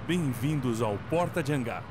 Bem-vindos ao Porta de Hangar.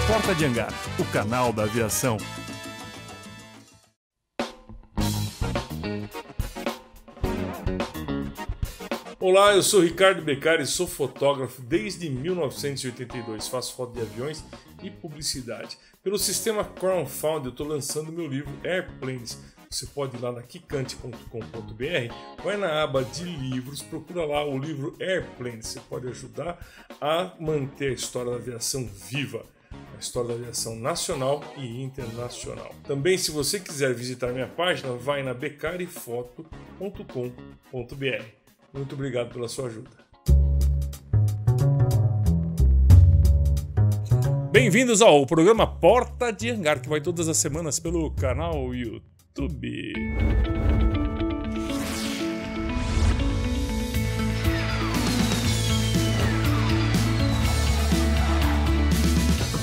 Porta de Hangar, o canal da aviação. Olá, eu sou Ricardo Beccari, sou fotógrafo desde 1982, faço foto de aviões e publicidade. Pelo sistema Crowdfunding eu estou lançando meu livro Airplanes. Você pode ir lá na kikante.com.br, vai na aba de livros, procura lá o livro Airplanes. Você pode ajudar a manter a história da aviação viva. A história da aviação nacional e internacional. Também, se você quiser visitar minha página, vai na beccarifoto.com.br. Muito obrigado pela sua ajuda. Bem-vindos ao programa Porta de Hangar, que vai todas as semanas pelo canal YouTube.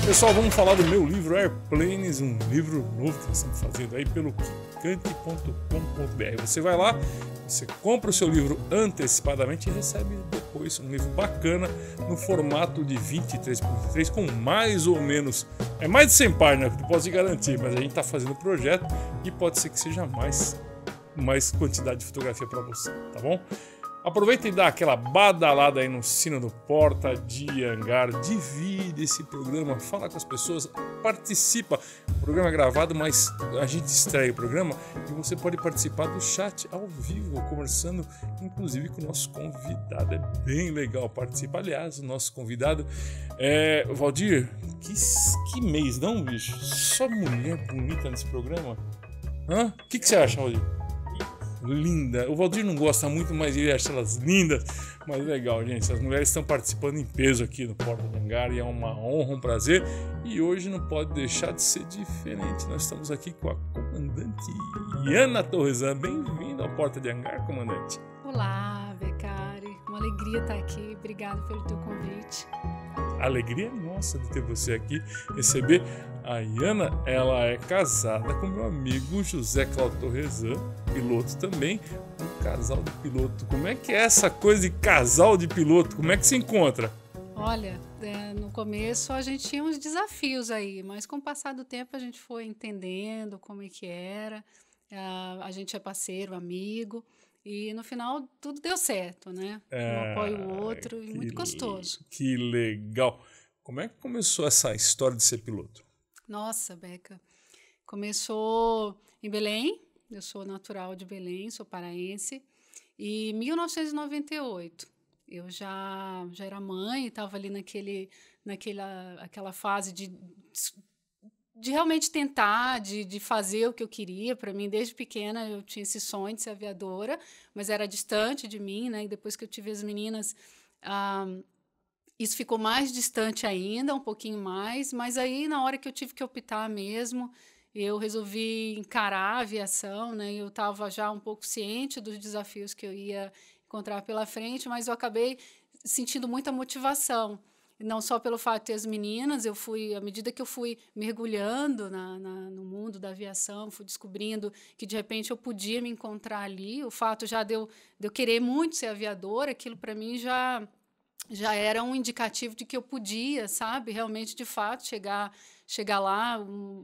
Pessoal, vamos falar do meu livro Airplanes, um livro novo que nós estamos fazendo aí pelo kikante.com.br. Você vai lá, você compra o seu livro antecipadamente e recebe depois um livro bacana no formato de 23x3 com mais ou menos, mais de 100 páginas, não posso te garantir, mas a gente está fazendo o projeto e pode ser que seja mais quantidade de fotografia para você, tá bom? Aproveita e dá aquela badalada aí no sino do Porta de Hangar, divide esse programa, fala com as pessoas, participa. O programa é gravado, mas a gente estreia o programa e você pode participar do chat ao vivo, conversando inclusive com o nosso convidado. É bem legal participar. Aliás, o nosso convidado é Valdir. Que mês, não, bicho? Só mulher bonita nesse programa. O que você acha, Valdir? Linda. O Valdir não gosta muito, mas ele acha elas lindas. Mas legal, gente. As mulheres estão participando em peso aqui no Porta de Hangar e é uma honra, um prazer. E hoje não pode deixar de ser diferente. Nós estamos aqui com a comandante Iana Torresan. Bem-vinda ao Porta de Hangar, comandante. Olá, Beccari. Uma alegria estar aqui. Obrigado pelo teu convite. A alegria é nossa de ter você aqui, receber a Iana. Ela é casada com meu amigo José Cláudio Torresan, piloto também, um casal de piloto. Como é que é essa coisa de casal de piloto? Como é que se encontra? Olha, no começo a gente tinha uns desafios aí, mas com o passar do tempo a gente foi entendendo como é que era. A gente é parceiro, amigo. E no final tudo deu certo, né? Um apoia o outro e muito gostoso. Que legal! Como é que começou essa história de ser piloto? Nossa, Beca, começou em Belém. Eu sou natural de Belém, sou paraense. E em 1998, eu já era mãe, estava ali naquela fase de realmente tentar, de fazer o que eu queria. Para mim, desde pequena, eu tinha esse sonho de ser aviadora, mas era distante de mim, né? E depois que eu tive as meninas, isso ficou mais distante ainda, um pouquinho mais. Mas aí, na hora que eu tive que optar mesmo, eu resolvi encarar a aviação, né? Eu estava já um pouco ciente dos desafios que eu ia encontrar pela frente, mas eu acabei sentindo muita motivação. Não só pelo fato de ter as meninas, à medida que eu fui mergulhando no mundo da aviação, fui descobrindo que, de repente, eu podia me encontrar ali. O fato já de eu querer muito ser aviadora, aquilo para mim já era um indicativo de que eu podia, sabe, realmente, de fato, chegar lá.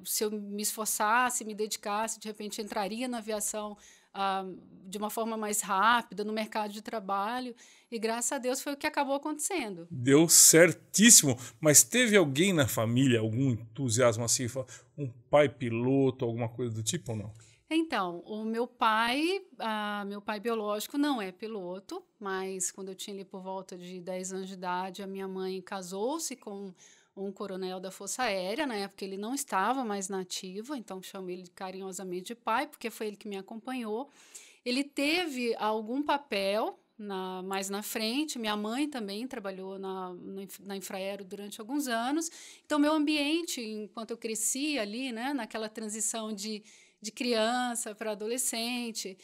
Se eu me esforçasse, me dedicasse, de repente, entraria na aviação de uma forma mais rápida, no mercado de trabalho. E, graças a Deus, foi o que acabou acontecendo. Deu certíssimo. Mas teve alguém na família, algum entusiasmo assim, um pai piloto, alguma coisa do tipo ou não? Então, meu pai biológico não é piloto, mas quando eu tinha ali por volta de 10 anos de idade, a minha mãe casou-se com um coronel da Força Aérea, na época ele não estava mais na ativa, então chamo ele carinhosamente de pai, porque foi ele que me acompanhou. Ele teve algum papel mais na frente, minha mãe também trabalhou na Infraero durante alguns anos, então meu ambiente, enquanto eu crescia ali, né, naquela transição de criança para adolescente,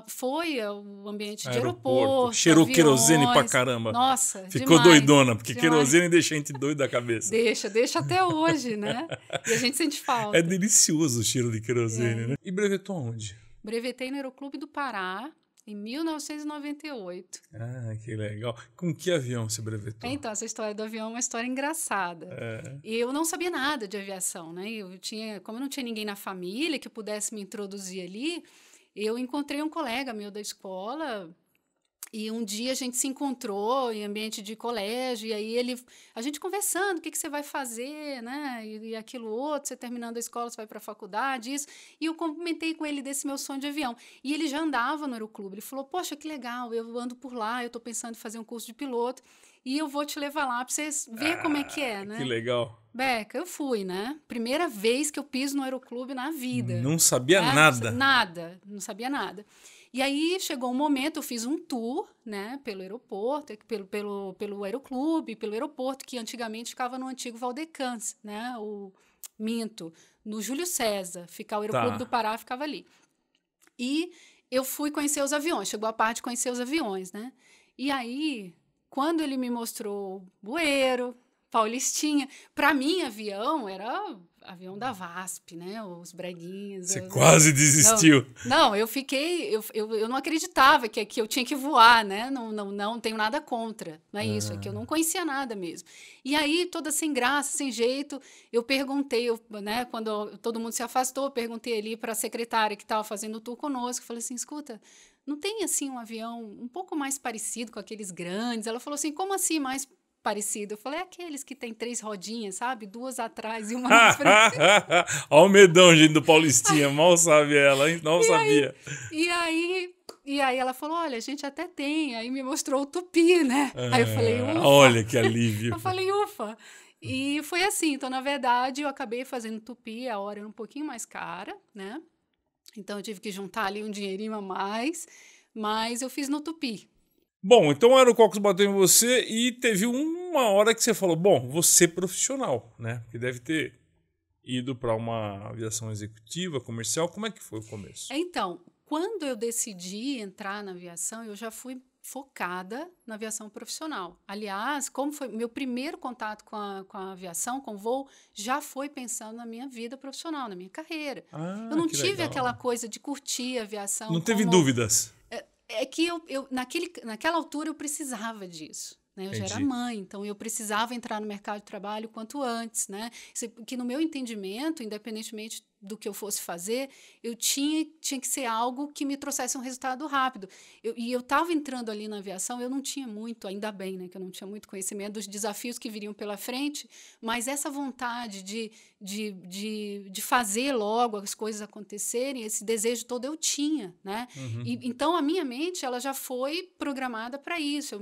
foi o ambiente de aeroporto, cheirou aviões. querosene pra caramba. Nossa, ficou demais, doidona, porque demais. querosene deixa a gente doido da cabeça. Deixa até hoje, né? E a gente sente falta. É delicioso o cheiro de querosene, né? E brevetou aonde? Brevetei no Aeroclube do Pará, em 1998. Ah, que legal. Com que avião você brevetou? Então, essa história do avião é uma história engraçada. E eu não sabia nada de aviação, né? Como eu não tinha ninguém na família que pudesse me introduzir ali, eu encontrei um colega meu da escola e um dia a gente se encontrou em ambiente de colégio e aí a gente conversando, o que você vai fazer, né? E aquilo outro, você terminando a escola, você vai para a faculdade, isso. E eu comentei com ele desse meu sonho de avião. E ele já andava no Aeroclube. Ele falou, poxa, que legal, eu ando por lá, eu estou pensando em fazer um curso de piloto e eu vou te levar lá para você ver como é que é, né? Que legal. Beca, eu fui, né? Primeira vez que eu piso no Aeroclube na vida. Não sabia nada. Nada, não sabia nada. E aí chegou um momento, eu fiz um tour, né, pelo aeroporto, pelo Aeroclube, pelo aeroporto, que antigamente ficava no antigo Valdecans, né, no Júlio César, o Aeroclube do Pará ficava ali. E eu fui conhecer os aviões, chegou a parte de conhecer os aviões, né? E aí, quando ele me mostrou Bueiro, Paulistinha, para mim avião era avião da VASP, né? Os breguinhas. Você quase desistiu. Não, eu fiquei... Eu não acreditava que eu tinha que voar, né? Não tenho nada contra. Não é isso, é que eu não conhecia nada mesmo. E aí, toda sem graça, sem jeito, eu perguntei, né? Quando todo mundo se afastou, eu perguntei ali para a secretária que estava fazendo o tour conosco, falei assim, escuta, não tem, assim, um avião um pouco mais parecido com aqueles grandes? Ela falou assim, como assim mais parecido? Eu falei, aqueles que tem 3 rodinhas, sabe? 2 atrás e uma na frente. Olha o medão, gente, do Paulistinha. Mal sabe ela, hein? Não sabia. E aí ela falou, olha, a gente até tem. Aí me mostrou o Tupi, né? Aí eu falei, ufa. Olha que alívio. Eu falei, ufa. E foi assim. Então, na verdade, eu acabei fazendo Tupi. A hora era um pouquinho mais cara, né? Então, eu tive que juntar ali um dinheirinho a mais. Mas eu fiz no Tupi. Bom, então o Aerococos bateu em você e teve uma hora que você falou, bom, vou ser profissional, né? Porque deve ter ido para uma aviação executiva, comercial. Como é que foi o começo? Então, quando eu decidi entrar na aviação, eu já fui focada na aviação profissional. Aliás, como foi meu primeiro contato com a aviação, com o voo, já foi pensando na minha vida profissional, na minha carreira. Eu não tive legal. Aquela coisa de curtir a aviação. Não teve dúvidas? É que naquela altura eu precisava disso. Né? Eu já era mãe, então eu precisava entrar no mercado de trabalho quanto antes. Né? Que no meu entendimento, independentemente do que eu fosse fazer, eu tinha que ser algo que me trouxesse um resultado rápido. E eu estava entrando ali na aviação, eu não tinha muito, ainda bem, né, que eu não tinha muito conhecimento dos desafios que viriam pela frente, mas essa vontade de fazer logo as coisas acontecerem, esse desejo todo eu tinha, né? Então, a minha mente ela já foi programada para isso.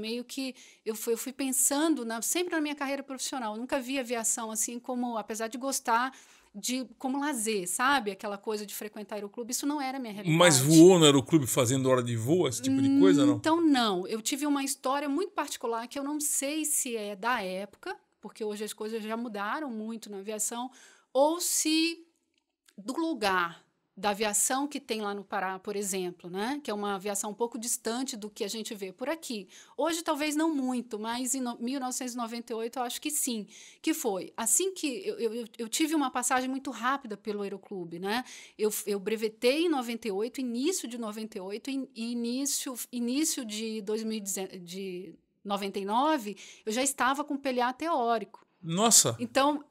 Eu fui pensando sempre na minha carreira profissional. Eu nunca vi aviação assim como, apesar de gostar, como lazer, sabe? Aquela coisa de frequentar aeroclube, isso não era a minha realidade. Mas voou no aeroclube fazendo hora de voo, esse tipo de coisa, não? Então, não. Eu tive uma história muito particular que eu não sei se é da época, porque hoje as coisas já mudaram muito na aviação, ou se do lugar da aviação que tem lá no Pará, por exemplo, né? Que é uma aviação um pouco distante do que a gente vê por aqui. Hoje, talvez não muito, mas em 1998 eu acho que sim, que foi. Assim que eu tive uma passagem muito rápida pelo Aeroclube, né? Eu brevetei em 98, início de 98, e início de 99, eu já estava com PLA teórico. Nossa! Então,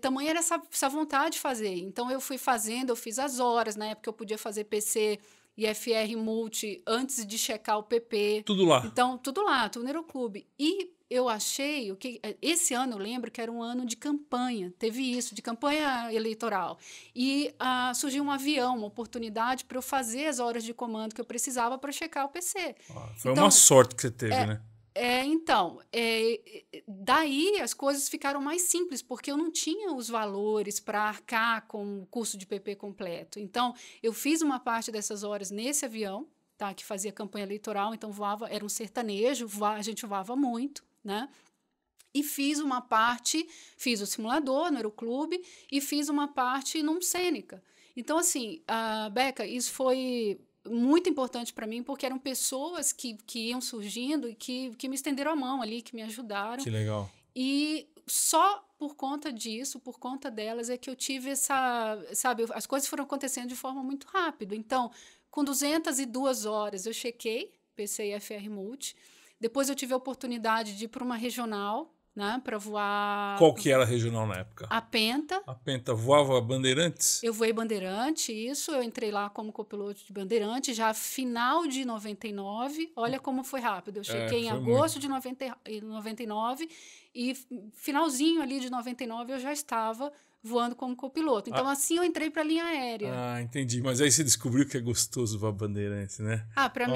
tamanha era essa vontade de fazer. Então, eu fui fazendo, eu fiz as horas, na época eu podia fazer PC e FR Multi antes de checar o PP. Tudo lá? Então, tudo lá, tudo no Aeroclube. E eu achei, esse ano eu lembro que era um ano de campanha, teve isso, de campanha eleitoral. E surgiu um avião, uma oportunidade para eu fazer as horas de comando que eu precisava para checar o PC. Foi uma sorte que você teve, né? Daí as coisas ficaram mais simples, porque eu não tinha os valores para arcar com o curso de PP completo. Então, eu fiz uma parte dessas horas nesse avião, tá, que fazia campanha eleitoral, então voava, era um sertanejo, a gente voava muito, né? E fiz uma parte, fiz o simulador no Aeroclube e fiz uma parte num Cênica. Então, assim, Beca, isso foi muito importante para mim, porque eram pessoas que iam surgindo e que me estenderam a mão ali, que me ajudaram. Que legal. E só por conta disso, por conta delas, é que eu tive sabe, as coisas foram acontecendo de forma muito rápida. Então, com 202 horas, eu chequei PC e FR Multi. Depois eu tive a oportunidade de ir para uma regional, né, para voar... Qual que era a regional na época? A Penta. A Penta voava Bandeirantes? Eu voei Bandeirante, isso. Eu entrei lá como copiloto de Bandeirante, já final de 99. Olha como foi rápido. Eu cheguei em agosto de 99 e finalzinho ali de 99 eu já estava voando como copiloto. Então, assim eu entrei para a linha aérea. Entendi. Mas aí você descobriu que é gostoso voar Bandeirantes, né? Para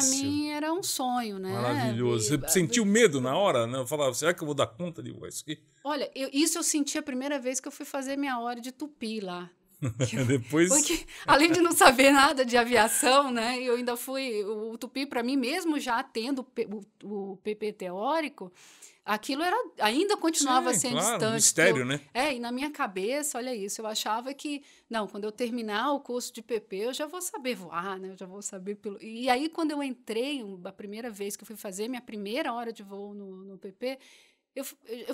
mim era um sonho, né? Maravilhoso. Você sentiu medo na hora, né? Eu falava, será que eu vou dar conta de voar isso aqui? Olha, isso eu senti a primeira vez que eu fui fazer minha hora de Tupi lá. Depois... Porque, além de não saber nada de aviação, né? Eu ainda fui... O Tupi, para mim, mesmo já tendo o PP teórico, aquilo ainda continuava sendo distante. Mistério, né? E na minha cabeça, olha isso, eu achava que, não, quando eu terminar o curso de PP, eu já vou saber voar, né? Eu já vou saber... E aí, quando eu entrei, a primeira vez que eu fui fazer minha primeira hora de voo no PP, eu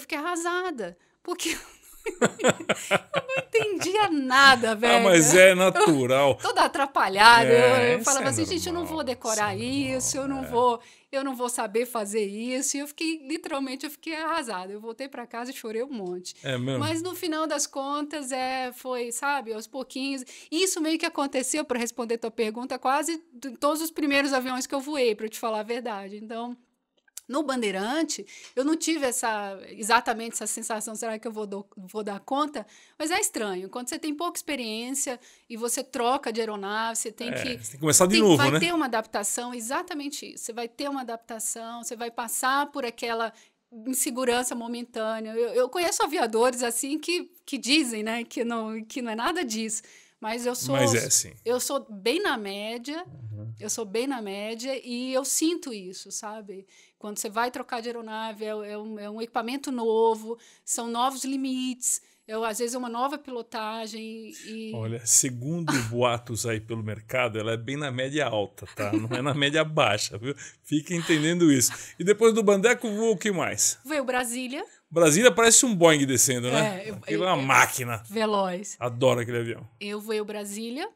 fiquei arrasada, porque... eu não entendia nada, velho. Mas é natural. Toda atrapalhada. Eu falava assim, gente, eu não vou decorar isso, eu não vou saber fazer isso. E eu fiquei arrasada. Eu voltei para casa e chorei um monte. É mesmo? Mas no final das contas, foi, sabe, aos pouquinhos. Isso meio que aconteceu, para responder tua pergunta, quase todos os primeiros aviões que eu voei, para te falar a verdade. Então... No Bandeirante, eu não tive exatamente essa sensação, será que eu vou dar conta? Mas é estranho, quando você tem pouca experiência e você troca de aeronave, você tem que... Você tem que começar de novo, né? Vai ter uma adaptação, exatamente isso. Você vai ter uma adaptação, você vai passar por aquela insegurança momentânea. Eu conheço aviadores assim que dizem, né, que não é nada disso. Mas eu sou... sim. Eu sou bem na média, eu sou bem na média e eu sinto isso, sabe? Quando você vai trocar de aeronave, é um equipamento novo, são novos limites, às vezes é uma nova pilotagem. Olha, segundo boatos aí pelo mercado, ela é bem na média alta, tá? Não é na média baixa, viu? Fica entendendo isso. E depois do Bandeco, voou o que mais? Veio Brasília. Brasília parece um Boeing descendo, né? Aquilo é uma máquina. Veloz. Adoro aquele avião. Eu voei o Brasília.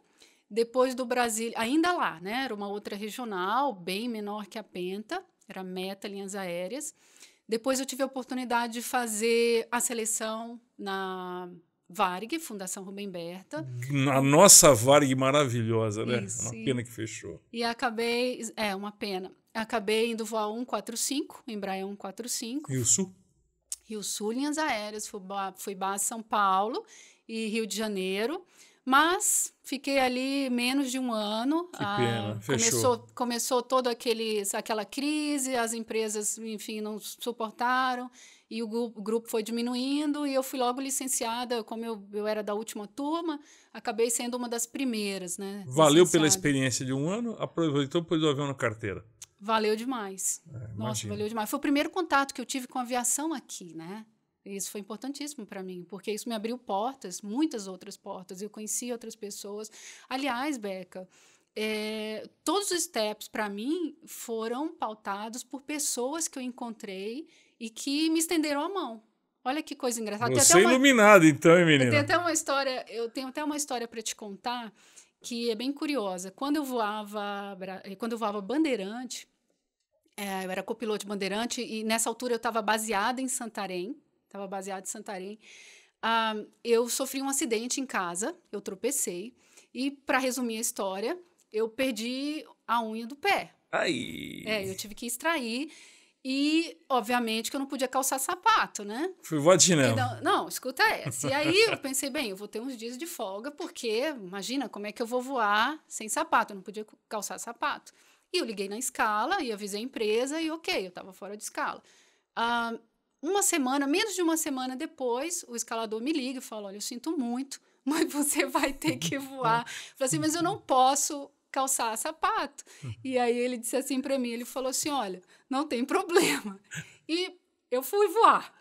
Depois do Brasília, ainda lá, né? Era uma outra regional, bem menor que a Penta. Era Meta Linhas Aéreas. Depois eu tive a oportunidade de fazer a seleção na Varig, Fundação Rubem Berta. A nossa Varig maravilhosa, né? Isso, uma pena que fechou. E acabei... uma pena. Acabei indo voar 145, Embraer 145. Rio Sul? Rio Sul, Linhas Aéreas. Fui base São Paulo e Rio de Janeiro. Mas fiquei ali menos de um ano. Que pena, fechou. Começou toda aquela crise, as empresas, enfim, não suportaram, e o grupo foi diminuindo, e eu fui logo licenciada, como eu era da última turma, acabei sendo uma das primeiras, né? Valeu pela experiência de um ano, aproveitou depois do avião na carteira. Valeu demais. Nossa, valeu demais. Foi o primeiro contato que eu tive com a aviação aqui, né? Isso foi importantíssimo para mim, porque isso me abriu portas, muitas outras portas. Eu conheci outras pessoas. Aliás, Beca, todos os steps, para mim, foram pautados por pessoas que eu encontrei e que me estenderam a mão. Olha que coisa engraçada. Você é iluminada, então, hein, menina? Eu tenho até uma história para te contar que é bem curiosa. Quando eu voava Bandeirante, eu era copiloto de Bandeirante e, nessa altura, eu estava baseada em Santarém. Eu sofri um acidente em casa, eu tropecei, e, para resumir a história, eu perdi a unha do pé. Ai! Eu tive que extrair, E, obviamente, que eu não podia calçar sapato, né? Foi voar de chinelo. Então, não, escuta essa. E aí eu pensei, bem, eu vou ter uns dias de folga, porque, imagina, como é que eu vou voar sem sapato? Eu não podia calçar sapato. E eu liguei na escala e avisei a empresa e ok, eu estava fora de escala. Uma semana, menos de uma semana depois, o escalador me liga e fala, olha, eu sinto muito, mas você vai ter que voar. Eu falei assim, mas eu não posso calçar sapato. E aí ele disse assim para mim, ele falou assim, olha, não tem problema. E eu fui voar.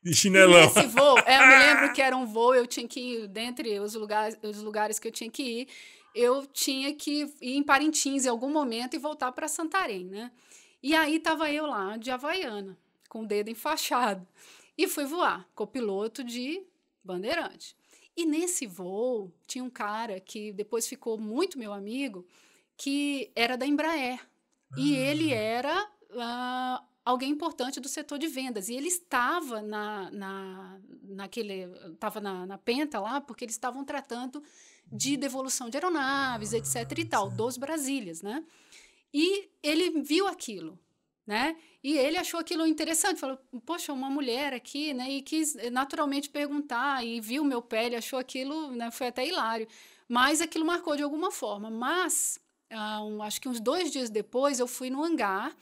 De chinelão. E nesse voo, eu me lembro que era um voo, eu tinha que ir, dentre os lugares que eu tinha que ir, eu tinha que ir em Parintins em algum momento e voltar para Santarém, né? E aí estava eu lá, de Havaiana, com o dedo enfaixado. E fui voar, copiloto de Bandeirante. E nesse voo, tinha um cara que depois ficou muito meu amigo, que era da Embraer. E ele era alguém importante do setor de vendas. E ele estava estava na Penta lá, porque eles estavam tratando de devolução de aeronaves, etc. e tal, dos Brasílias, né? E ele viu aquilo, né? E ele achou aquilo interessante, falou, poxa, uma mulher aqui, né? E quis naturalmente perguntar, e viu meu pé, ele achou aquilo, né? Foi até hilário. Mas aquilo marcou de alguma forma. Mas, acho que uns 2 dias depois, eu fui no hangar,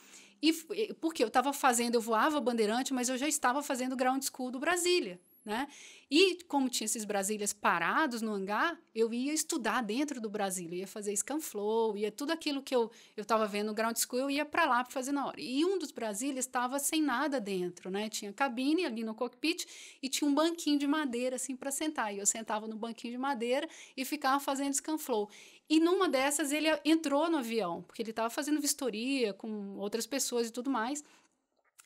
porque eu voava Bandeirante, mas eu já estava fazendo ground school do Brasília, né? E como tinha esses Brasílias parados no hangar, eu ia estudar dentro do Brasília, ia fazer scanflow, ia tudo aquilo que eu estava vendo no ground school, eu ia para lá para fazer na hora. E um dos Brasílias estava sem nada dentro, né? Tinha cabine ali no cockpit e tinha um banquinho de madeira assim para sentar. E eu sentava no banquinho de madeira e ficava fazendo scanflow. E numa dessas ele entrou no avião, porque ele estava fazendo vistoria com outras pessoas e tudo mais.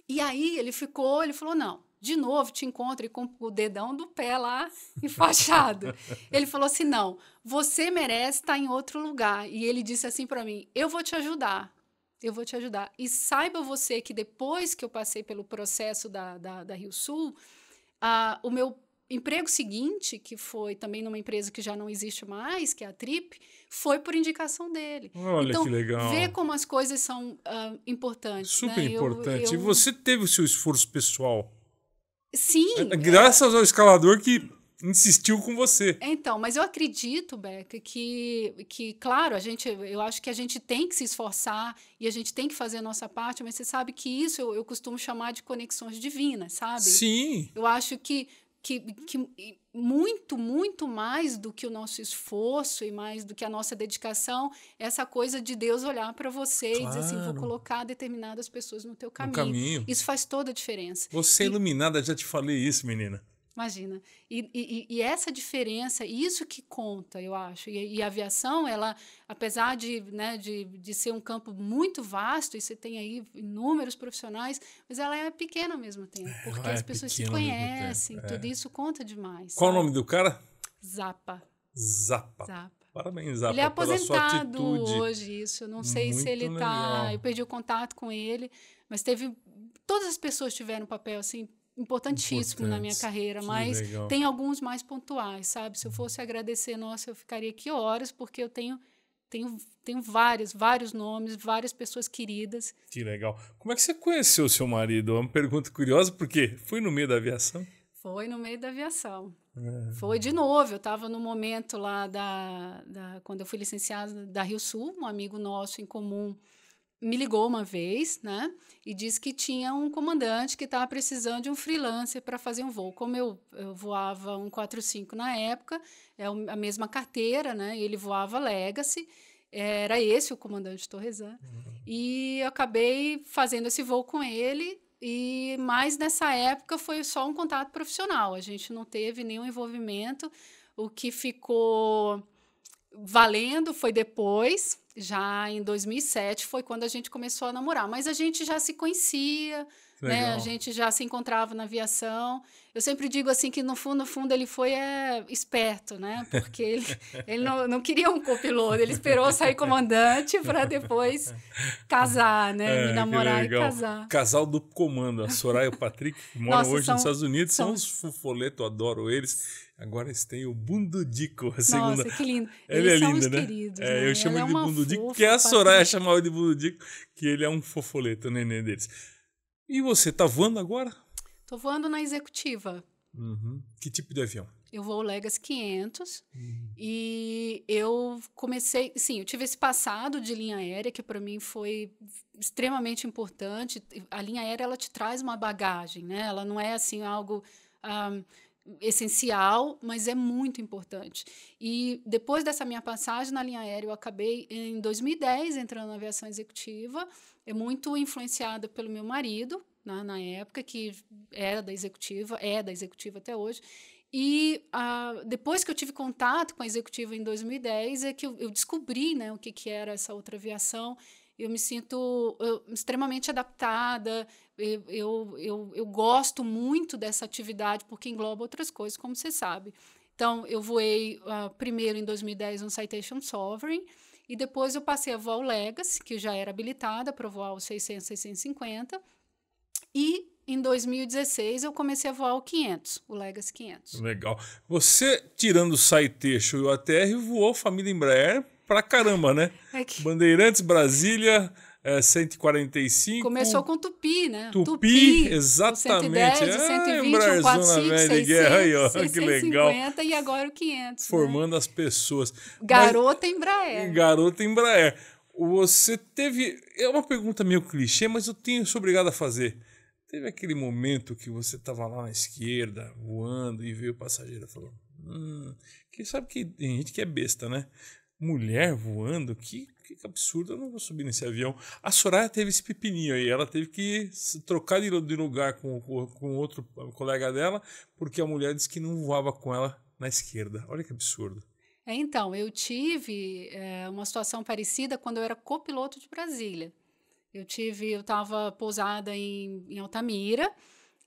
E aí ele falou, não, de novo te encontro com o dedão do pé lá enfaixado. Ele falou assim, não, você merece estar em outro lugar. E ele disse assim para mim, eu vou te ajudar. E saiba você que depois que eu passei pelo processo da Rio Sul, o meu emprego seguinte, que foi também numa empresa que já não existe mais, que é a Trip, foi por indicação dele. Olha então, que legal. Ver como as coisas são importantes. Super né? importante. E você teve o seu esforço pessoal? Sim. Graças ao escalador que insistiu com você. Então, mas eu acredito, Beca, que claro, eu acho que a gente tem que se esforçar e a gente tem que fazer a nossa parte, mas você sabe que isso eu costumo chamar de conexões divinas, sabe? Sim. Eu acho que muito, muito mais do que o nosso esforço e mais do que a nossa dedicação, essa coisa de Deus olhar para você e dizer assim, vou colocar determinadas pessoas no teu caminho. Isso faz toda a diferença. Você é iluminada, já te falei isso, menina. Imagina. E essa diferença, isso que conta, eu acho. E a aviação, ela, apesar de ser um campo muito vasto, e você tem aí inúmeros profissionais, mas ela é pequena ao mesmo tempo, porque as pessoas se conhecem, tudo isso conta demais. Qual o nome do cara? Zappa. Parabéns, Zappa, ele é aposentado pela sua atitude. hoje, isso. Eu não sei se ele legal. tá... Eu perdi o contato com ele, mas todas as pessoas tiveram um papel, assim, importantíssimo na minha carreira, mas tem alguns mais pontuais, sabe? Se eu fosse agradecer, nossa, eu ficaria aqui horas, porque eu tenho vários nomes, várias pessoas queridas. Que legal. Como é que você conheceu o seu marido? É uma pergunta curiosa, porque foi no meio da aviação? Foi no meio da aviação. Foi de novo, eu estava no momento lá quando eu fui licenciada da Rio Sul, um amigo nosso em comum me ligou uma vez, né, e disse que tinha um comandante que estava precisando de um freelancer para fazer um voo. Como eu voava 145 na época, é a mesma carteira, né, ele voava Legacy, era esse o comandante Torresan, e eu acabei fazendo esse voo com ele, mas nessa época foi só um contato profissional, a gente não teve nenhum envolvimento, o que ficou valendo foi depois, já em 2007, foi quando a gente começou a namorar. Mas a gente já se conhecia, né? A gente já se encontrava na aviação. Eu sempre digo assim que, no fundo, ele foi esperto, né? Porque ele não queria um copiloto, ele esperou sair comandante para depois casar, né? Me namorar e casar. Casal do comando, a Soraya e o Patrick, que moram hoje nos Estados Unidos, são uns fofoletos, eu adoro eles. Agora eles têm o Bundudico, a segunda. Nossa, que lindo. Ele é lindo, né? Queridos, né? Eu chamo ele de Bundudico, porque a Soraya chamava de Bundudico, que ele é um fofoleto, o neném deles. E você, tá voando agora? Tô voando na executiva. Uhum. Que tipo de avião? Eu vou Legacy 500 e eu comecei, sim, eu tive esse passado de linha aérea que para mim foi extremamente importante. A linha aérea ela te traz uma bagagem, né? Ela não é assim algo essencial, mas é muito importante. E depois dessa minha passagem na linha aérea, eu acabei em 2010 entrando na aviação executiva, muito influenciada pelo meu marido, na época, que é da executiva até hoje. E depois que eu tive contato com a executiva em 2010, é que eu descobri, né, o que era essa outra aviação. Eu me sinto extremamente adaptada, eu gosto muito dessa atividade, porque engloba outras coisas, como você sabe. Então, eu voei primeiro em 2010 no Citation Sovereign, e depois eu passei a voar o Legacy, que já era habilitada para voar o 600, 650, e em 2016 eu comecei a voar o 500, o Legacy 500. Legal. Você, tirando o Citation e o ATR, voou família Embraer pra caramba, né? Bandeirantes, Brasília, 145. Começou com Tupi, né? Tupi, exatamente. 110, 120, 145, velha 600, de guerra aí, ó, 650 que legal. E agora o 500. Formando, né? as pessoas. Garota Embraer. Garota Embraer. Você teve... É uma pergunta meio clichê, mas sou obrigado a fazer. Teve aquele momento que você estava lá na esquerda, voando, e veio o passageiro e falou... que sabe que tem gente que é besta, né? Mulher voando, que absurdo, eu não vou subir nesse avião. A Soraya teve esse pepininho aí, ela teve que se trocar de lugar com outro colega dela, porque a mulher disse que não voava com ela na esquerda. Olha que absurdo. Então, eu tive uma situação parecida quando eu era copiloto de Brasília. Eu estava pousada em Altamira,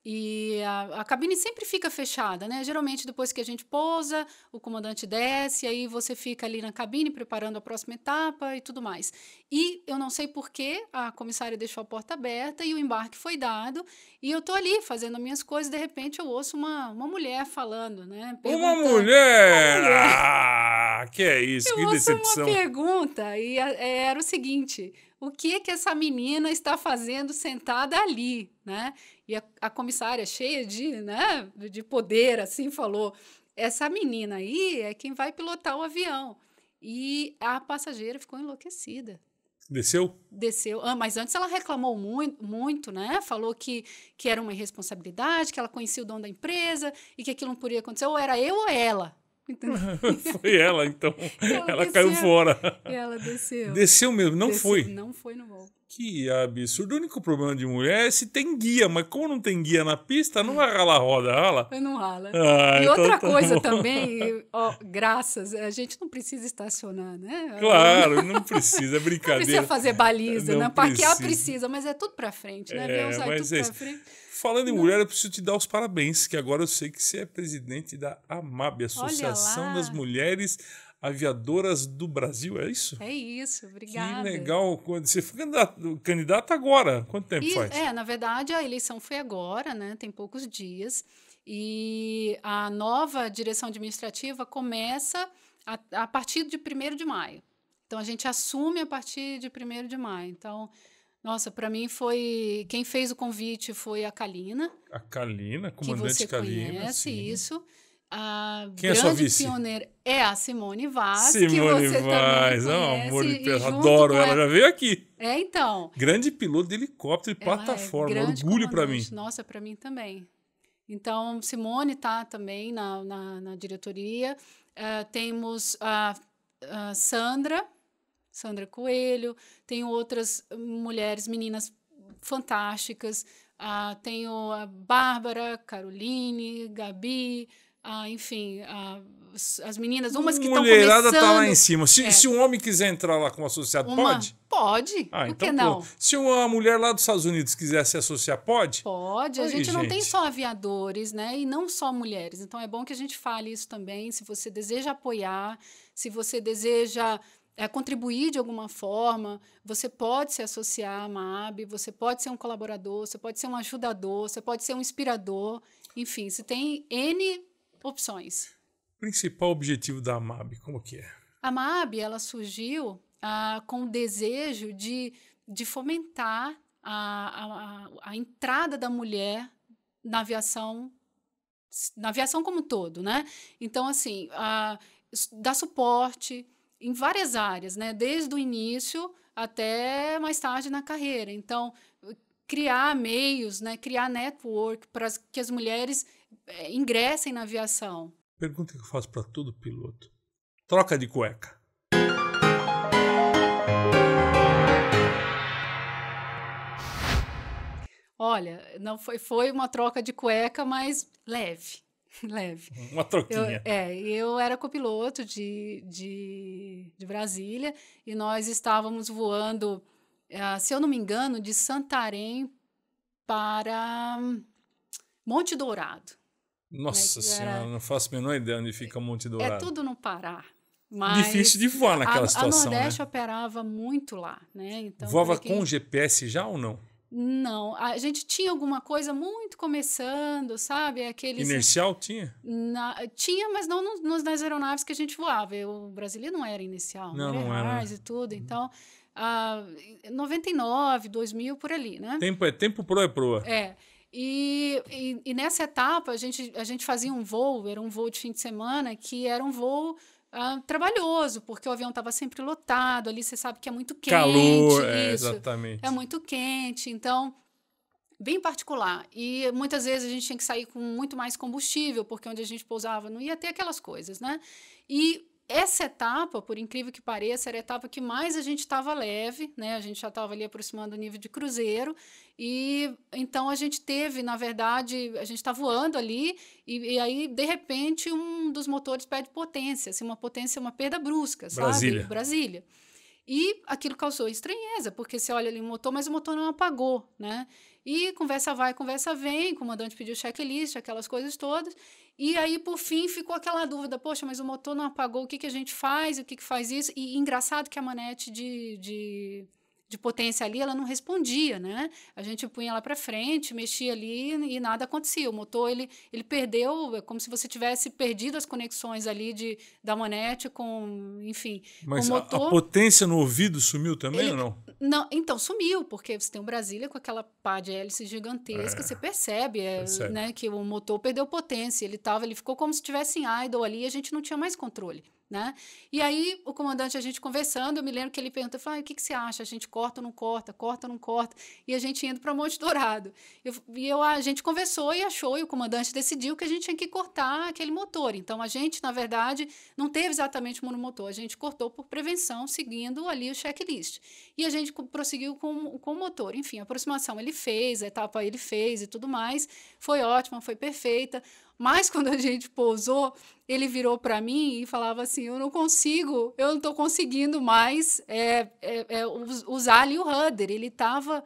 e a cabine sempre fica fechada, né? Geralmente, depois que a gente pousa, o comandante desce, aí você fica ali na cabine preparando a próxima etapa e tudo mais. E eu não sei por que a comissária deixou a porta aberta e o embarque foi dado, e eu tô ali fazendo as minhas coisas, de repente eu ouço uma mulher falando, né? Uma mulher! Ah, que é isso, que decepção. Uma pergunta, e era o seguinte... O que essa menina está fazendo sentada ali, né? E a comissária, cheia de poder, assim, falou, essa menina aí é quem vai pilotar o avião. E a passageira ficou enlouquecida. Desceu? Desceu. Mas antes ela reclamou muito, né? Falou que era uma irresponsabilidade, que ela conhecia o dono da empresa e que aquilo não poderia acontecer. Ou era eu ou ela. Foi ela, então. Ela caiu fora. Ela desceu. Desceu mesmo, não foi? Não foi no voo. Que absurdo. O único problema de mulher é se tem guia, mas como não tem guia na pista, não vai ralar a roda, rala? Não rala. E então outra coisa também, graças, a gente não precisa estacionar, né? Claro, não precisa, é brincadeira. Não precisa fazer baliza, não né? Parquear precisa, mas é tudo pra frente, né? Mas tudo pra frente. Falando em mulher, eu preciso te dar os parabéns, que agora eu sei que você é presidente da AMAB, Associação das Mulheres Aviadoras do Brasil, é isso? É isso, obrigada. Que legal. Você foi candidata agora? Quanto tempo faz? Na verdade, a eleição foi agora, né? Tem poucos dias. E a nova direção administrativa começa a partir de 1º de maio. Então, a gente assume a partir de 1º de maio. Então... Nossa, para mim foi... Quem fez o convite foi a Kalina. A Kalina, comandante Kalina. Que você conhece, isso. A Quem é sua vice? Pioneira é a Simone Vaz, Simone que você Vaz, também conhece. Amor de Deus, adoro ela, já veio aqui. Então. Grande piloto de helicóptero e plataforma, orgulho para mim. Nossa, para mim também. Então, Simone está também na diretoria. Temos a Sandra Coelho, tenho outras mulheres, meninas fantásticas, tenho a Bárbara, Caroline, Gabi, enfim, as meninas, umas que estão começando... Mulherada tá lá em cima. Se um homem quiser entrar lá como associado, pode? Pode, por que não? Se uma mulher lá dos Estados Unidos quiser se associar, pode? Pode, a gente não tem só aviadores, né, e não só mulheres, então é bom que a gente fale isso também, se você deseja apoiar, se você deseja... contribuir de alguma forma, você pode se associar à MAB, você pode ser um colaborador, você pode ser um ajudador, você pode ser um inspirador, enfim, você tem N opções. Principal objetivo da MAB, como que é? A MAB, ela surgiu com o desejo de fomentar a entrada da mulher na aviação como um todo, né? Então, assim, dá suporte em várias áreas, né? Desde o início até mais tarde na carreira. Então, criar meios, né? Criar network para que as mulheres ingressem na aviação. Pergunta que eu faço para todo piloto. Troca de cueca. Olha, não foi uma troca de cueca, mas leve. Leve. Uma troquinha. Eu era copiloto de Brasília e nós estávamos voando, se eu não me engano, de Santarém para Monte Dourado. Nossa Senhora, não faço a menor ideia onde fica Monte Dourado. É tudo no Pará. Mas difícil de voar naquela situação, a Nordeste né? operava muito lá, né? Então, voava com GPS já ou não? Não, a gente tinha alguma coisa muito começando, sabe? Inercial tinha? Tinha, mas não nas aeronaves que a gente voava. O Brasília não era inicial, não era era. e tudo. Então, 99, 2000, por ali, né? Tempo é tempo, proa é proa. E nessa etapa, a gente fazia um voo, era um voo de fim de semana, que era um voo trabalhoso, porque o avião estava sempre lotado, ali você sabe que é muito quente. Calor, isso, exatamente. É muito quente, então, bem particular. E muitas vezes a gente tinha que sair com muito mais combustível, porque onde a gente pousava não ia ter aquelas coisas, né? E essa etapa, por incrível que pareça, era a etapa que mais a gente estava leve, né? A gente já estava ali aproximando o nível de cruzeiro, e então a gente teve, na verdade, a gente está voando ali, e aí, de repente, um dos motores perde potência, assim, uma perda brusca, sabe? Brasília. E aquilo causou estranheza, porque você olha ali o motor, mas o motor não apagou, né? E conversa vai, conversa vem, o comandante pediu checklist, aquelas coisas todas. E aí, por fim, ficou aquela dúvida, poxa, mas o motor não apagou, o que a gente faz? O que faz isso? E engraçado que a manete de potência ali, ela não respondia, né? A gente punha ela para frente, mexia ali e nada acontecia. O motor, ele perdeu, é como se você tivesse perdido as conexões ali da manete com, enfim... Mas com o motor, a potência no ouvido sumiu também ou não? Não, então, sumiu, porque você tem o Brasília com aquela pá de hélice gigantesca, você percebe. Né, que o motor perdeu potência, ele ficou como se estivesse em idle ali e a gente não tinha mais controle. Né? E aí, o comandante, a gente conversando, eu me lembro que ele perguntou, o que você acha? A gente corta ou não corta? Corta ou não corta? E a gente indo para Monte Dourado. A gente conversou e achou, e o comandante decidiu que a gente tinha que cortar aquele motor. Então, a gente, na verdade, não teve exatamente monomotor, a gente cortou por prevenção, seguindo ali o checklist. E a gente prosseguiu com o motor. Enfim, a aproximação ele fez, a etapa ele fez e tudo mais. Foi ótima, foi perfeita. Mas quando a gente pousou, ele virou para mim e falava assim, eu não estou conseguindo mais usar ali o rudder. Ele estava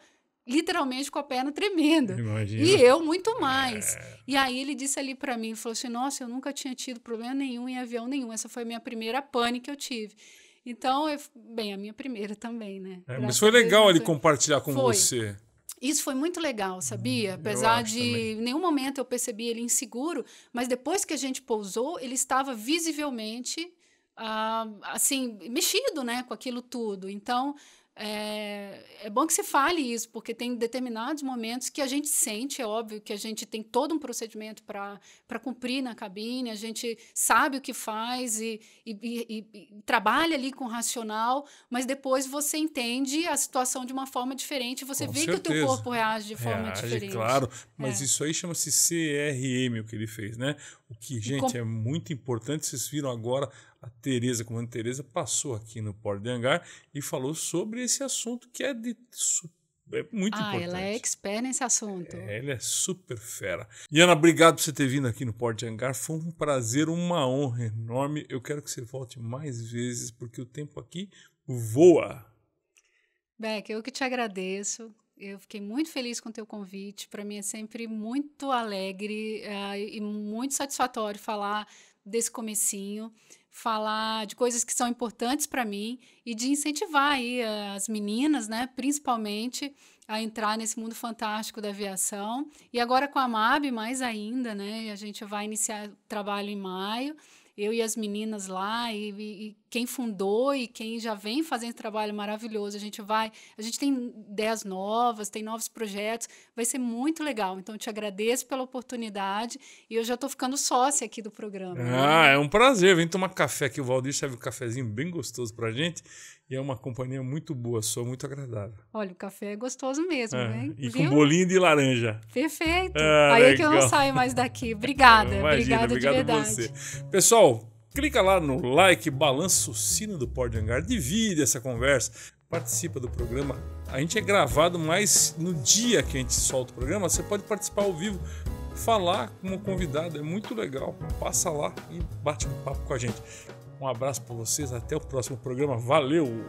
literalmente com a perna tremenda. Imagina. E eu muito mais. E aí ele disse ali para mim, falou assim, nossa, eu nunca tinha tido problema nenhum em avião nenhum. Essa foi a minha primeira pane que eu tive. Então, a minha primeira também, né? Mas foi legal ele compartilhar com você. Isso foi muito legal, sabia? Apesar de em nenhum momento eu percebi ele inseguro, mas depois que a gente pousou, ele estava visivelmente assim, mexido, né, com aquilo tudo. Então, é bom que se fale isso, porque tem determinados momentos que a gente sente, é óbvio que a gente tem todo um procedimento para cumprir na cabine, a gente sabe o que faz e trabalha ali com o racional, mas depois você entende a situação de uma forma diferente, você vê que o teu corpo reage de forma diferente. Claro, mas isso aí chama-se CRM, o que ele fez, né? O que, gente, é muito importante, vocês viram agora a Tereza, comandante Tereza, passou aqui no Porto de Hangar e falou sobre esse assunto que é muito importante. Ela é expert nesse assunto. Ela é super fera. Iana, obrigado por você ter vindo aqui no Porto de Hangar. Foi um prazer, uma honra enorme. Eu quero que você volte mais vezes, porque o tempo aqui voa. Beck, eu que te agradeço. Eu fiquei muito feliz com o teu convite. Para mim é sempre muito alegre e muito satisfatório falar desse comecinho, falar de coisas que são importantes para mim e de incentivar aí as meninas, né, principalmente, a entrar nesse mundo fantástico da aviação. E agora com a MAB mais ainda, né, a gente vai iniciar o trabalho em maio eu e as meninas lá, e quem fundou e quem já vem fazendo trabalho maravilhoso. A gente tem ideias novas, tem novos projetos, vai ser muito legal. Então, eu te agradeço pela oportunidade e eu já estou ficando sócia aqui do programa. É um prazer. Vem tomar café aqui. O Valdir serve um cafezinho bem gostoso pra gente e é uma companhia muito boa, sou muito agradável. Olha, o café é gostoso mesmo, hein? E Viu? com bolinho de laranja. Perfeito. Aí é que eu não legal. saio mais daqui. Obrigada. Imagina, Obrigada de obrigado verdade. você. Pessoal, clica lá no like, balança o sino do Porta de Hangar, divide essa conversa, participa do programa. A gente é gravado, mas no dia que a gente solta o programa, você pode participar ao vivo, falar como convidado, é muito legal. Passa lá e bate um papo com a gente. Um abraço para vocês, até o próximo programa. Valeu!